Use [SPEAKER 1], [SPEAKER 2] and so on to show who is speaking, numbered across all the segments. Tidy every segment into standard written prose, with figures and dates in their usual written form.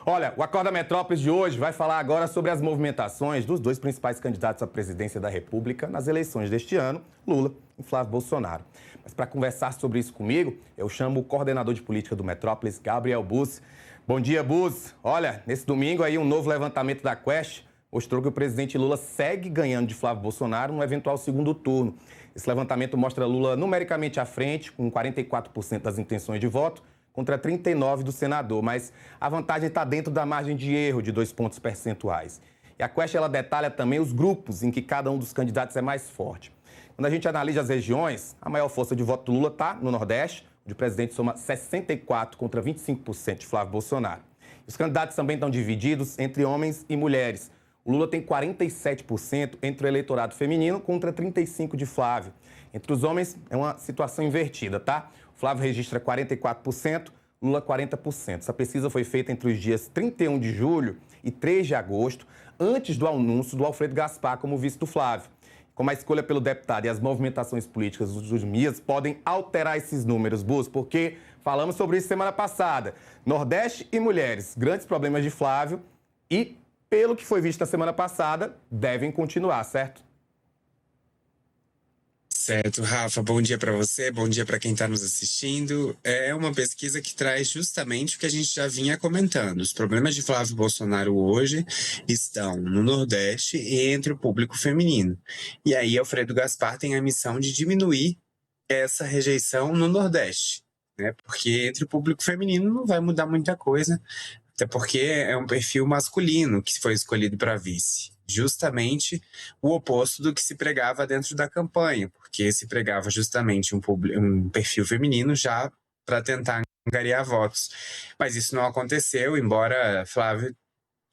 [SPEAKER 1] Olha, o Acorda Metrópolis de hoje vai falar agora sobre as movimentações dos dois principais candidatos à presidência da República nas eleições deste ano, Lula e Flávio Bolsonaro. Mas para conversar sobre isso comigo, eu chamo o coordenador de política do Metrópolis, Gabriel Bussi. Bom dia, Bussi. Olha, nesse domingo aí um novo levantamento da Quest mostrou que o presidente Lula segue ganhando de Flávio Bolsonaro no eventual segundo turno. Esse levantamento mostra Lula numericamente à frente, com 44% das intenções de voto, contra 39% do senador, mas a vantagem está dentro da margem de erro de 2 pontos percentuais. E a Quest, ela detalha também os grupos em que cada um dos candidatos é mais forte. Quando a gente analisa as regiões, a maior força de voto do Lula está no Nordeste, onde o presidente soma 64% contra 25% de Flávio Bolsonaro. Os candidatos também estão divididos entre homens e mulheres. O Lula tem 47% entre o eleitorado feminino contra 35% de Flávio. Entre os homens é uma situação invertida, tá? Flávio registra 44%, Lula 40%. Essa pesquisa foi feita entre os dias 31 de julho e 3 de agosto, antes do anúncio do Alfredo Gaspar como vice do Flávio. Como a escolha pelo deputado e as movimentações políticas dos dias podem alterar esses números, Bussi, porque falamos sobre isso semana passada. Nordeste e mulheres, grandes problemas de Flávio e, pelo que foi visto na semana passada, devem continuar, certo?
[SPEAKER 2] Certo, Rafa, bom dia para você, bom dia para quem está nos assistindo. É uma pesquisa que traz justamente o que a gente já vinha comentando. Os problemas de Flávio Bolsonaro hoje estão no Nordeste e entre o público feminino. E aí, Alfredo Gaspar tem a missão de diminuir essa rejeição no Nordeste, né? Porque entre o público feminino não vai mudar muita coisa, até porque é um perfil masculino que foi escolhido para vice. Justamente o oposto do que se pregava dentro da campanha, porque se pregava justamente um perfil feminino já para tentar angariar votos. Mas isso não aconteceu, embora Flávio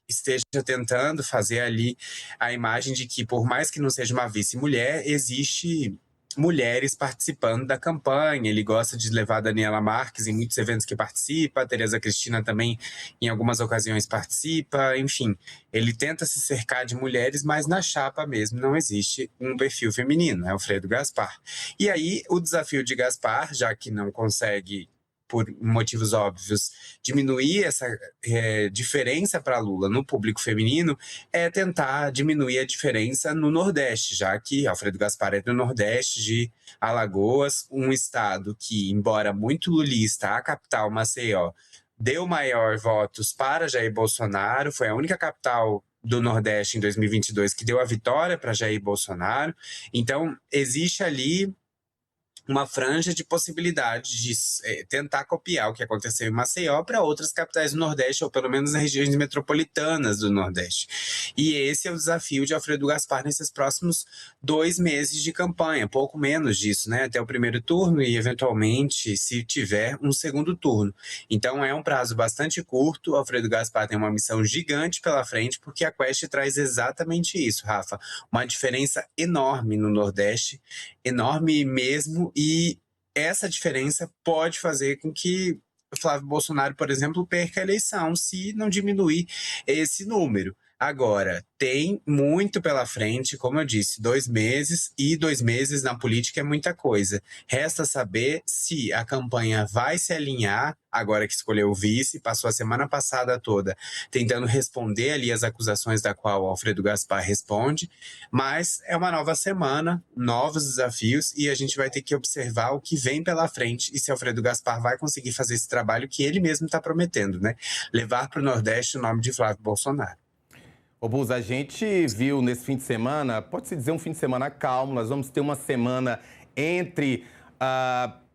[SPEAKER 2] esteja tentando fazer ali a imagem de que, por mais que não seja uma vice-mulher, existe mulheres participando da campanha. Ele gosta de levar a Daniela Marques em muitos eventos que participa, a Tereza Cristina também em algumas ocasiões participa, enfim. Ele tenta se cercar de mulheres, mas na chapa mesmo não existe um perfil feminino, é Alfredo Gaspar. E aí o desafio de Gaspar, já que não consegue, por motivos óbvios, diminuir essa diferença para Lula no público feminino, é tentar diminuir a diferença no Nordeste, já que Alfredo Gaspar é do Nordeste, de Alagoas, um estado que, embora muito lulista, a capital, Maceió, deu maior votos para Jair Bolsonaro, foi a única capital do Nordeste em 2022 que deu a vitória para Jair Bolsonaro. Então, existe ali uma franja de possibilidade de tentar copiar o que aconteceu em Maceió para outras capitais do Nordeste, ou pelo menos nas regiões metropolitanas do Nordeste. E esse é o desafio de Alfredo Gaspar nesses próximos 2 meses de campanha, pouco menos disso, né? Até o primeiro turno e, eventualmente, se tiver, um segundo turno. Então, é um prazo bastante curto. Alfredo Gaspar tem uma missão gigante pela frente, porque a Quest traz exatamente isso, Rafa. Uma diferença enorme no Nordeste, enorme mesmo, e essa diferença pode fazer com que Flávio Bolsonaro, por exemplo, perca a eleição se não diminuir esse número. Agora, tem muito pela frente, como eu disse, 2 meses, e 2 meses na política é muita coisa. Resta saber se a campanha vai se alinhar, agora que escolheu o vice, passou a semana passada toda tentando responder ali as acusações da qual o Alfredo Gaspar responde, mas é uma nova semana, novos desafios, e a gente vai ter que observar o que vem pela frente e se Alfredo Gaspar vai conseguir fazer esse trabalho que ele mesmo está prometendo, né? Levar para o Nordeste o nome de Flávio Bolsonaro.
[SPEAKER 1] Ô, Bussi, a gente viu nesse fim de semana, pode-se dizer um fim de semana calmo, nós vamos ter uma semana entre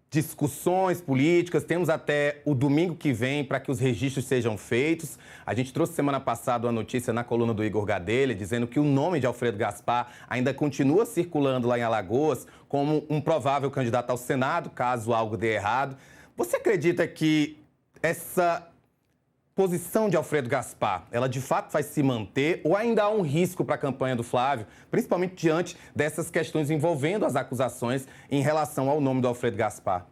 [SPEAKER 1] discussões políticas, temos até o domingo que vem para que os registros sejam feitos. A gente trouxe semana passada uma notícia na coluna do Igor Gadelha, dizendo que o nome de Alfredo Gaspar ainda continua circulando lá em Alagoas como um provável candidato ao Senado, caso algo dê errado. Você acredita que essa posição de Alfredo Gaspar, ela de fato vai se manter ou ainda há um risco para a campanha do Flávio, principalmente diante dessas questões envolvendo as acusações em relação ao nome do Alfredo Gaspar?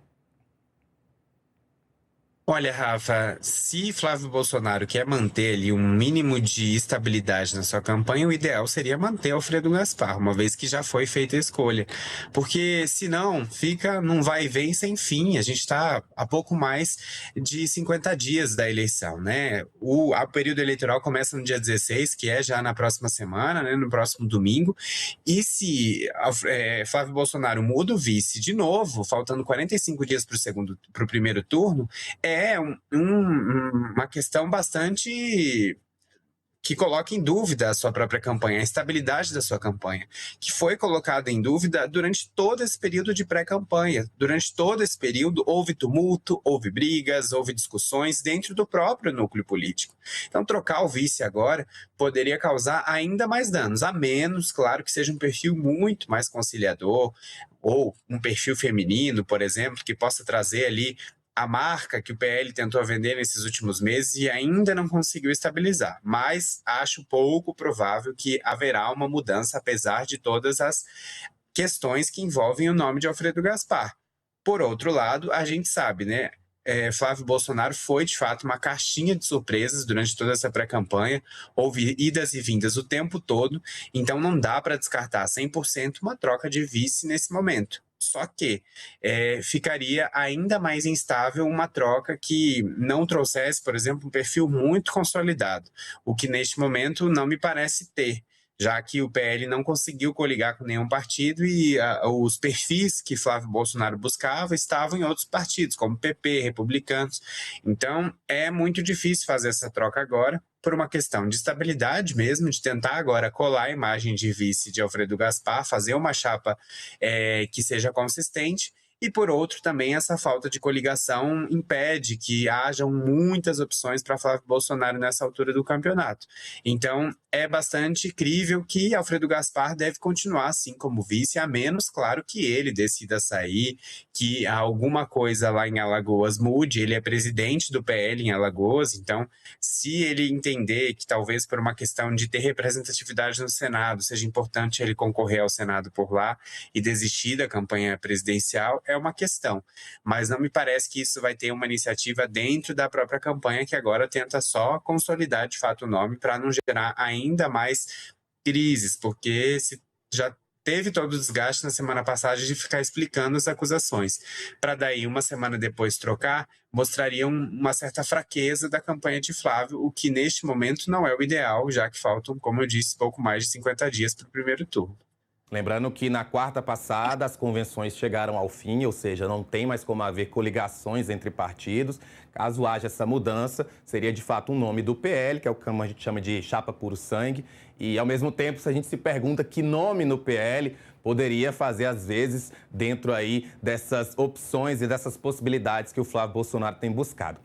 [SPEAKER 2] Olha, Rafa, se Flávio Bolsonaro quer manter ali um mínimo de estabilidade na sua campanha, o ideal seria manter Alfredo Gaspar, uma vez que já foi feita a escolha. Porque senão fica num vai e vem sem fim. A gente está a pouco mais de 50 dias da eleição, né? O período eleitoral começa no dia 16, que é já na próxima semana, né? No próximo domingo. E se Flávio Bolsonaro muda o vice de novo, faltando 45 dias para o primeiro turno, é uma questão bastante que coloca em dúvida a sua própria campanha, a estabilidade da sua campanha, que foi colocada em dúvida durante todo esse período de pré-campanha. Durante todo esse período houve tumulto, houve brigas, houve discussões dentro do próprio núcleo político. Então, trocar o vice agora poderia causar ainda mais danos, a menos, claro, que seja um perfil muito mais conciliador, ou um perfil feminino, por exemplo, que possa trazer ali a marca que o PL tentou vender nesses últimos meses e ainda não conseguiu estabilizar. Mas acho pouco provável que haverá uma mudança, apesar de todas as questões que envolvem o nome de Alfredo Gaspar. Por outro lado, a gente sabe, né? Flávio Bolsonaro foi, de fato, uma caixinha de surpresas durante toda essa pré-campanha. Houve idas e vindas o tempo todo, então não dá para descartar 100% uma troca de vice nesse momento. Só que ficaria ainda mais instável uma troca que não trouxesse, por exemplo, um perfil muito consolidado, o que neste momento não me parece ter, já que o PL não conseguiu coligar com nenhum partido e os perfis que Flávio Bolsonaro buscava estavam em outros partidos, como PP, republicanos. Então, é muito difícil fazer essa troca agora, por uma questão de estabilidade mesmo, de tentar agora colar a imagem de vice de Alfredo Gaspar, fazer uma chapa que seja consistente. E, por outro, também essa falta de coligação impede que hajam muitas opções para Flávio Bolsonaro nessa altura do campeonato. Então, é bastante crível que Alfredo Gaspar deve continuar assim como vice, a menos, claro, que ele decida sair, que alguma coisa lá em Alagoas mude. Ele é presidente do PL em Alagoas, então, se ele entender que talvez por uma questão de ter representatividade no Senado seja importante ele concorrer ao Senado por lá e desistir da campanha presidencial, é uma questão. Mas não me parece que isso vai ter uma iniciativa dentro da própria campanha, que agora tenta só consolidar de fato o nome para não gerar ainda mais crises, porque se já teve todo o desgaste na semana passada de ficar explicando as acusações. Para daí, uma semana depois, trocar, mostraria uma certa fraqueza da campanha de Flávio, o que neste momento não é o ideal, já que faltam, como eu disse, pouco mais de 50 dias para o primeiro turno.
[SPEAKER 1] Lembrando que na quarta passada as convenções chegaram ao fim, ou seja, não tem mais como haver coligações entre partidos. Caso haja essa mudança, seria de fato um nome do PL, que é o que a gente chama de chapa puro sangue. E ao mesmo tempo, se a gente se pergunta que nome no PL poderia fazer, às vezes, dentro aí dessas opções e dessas possibilidades que o Flávio Bolsonaro tem buscado.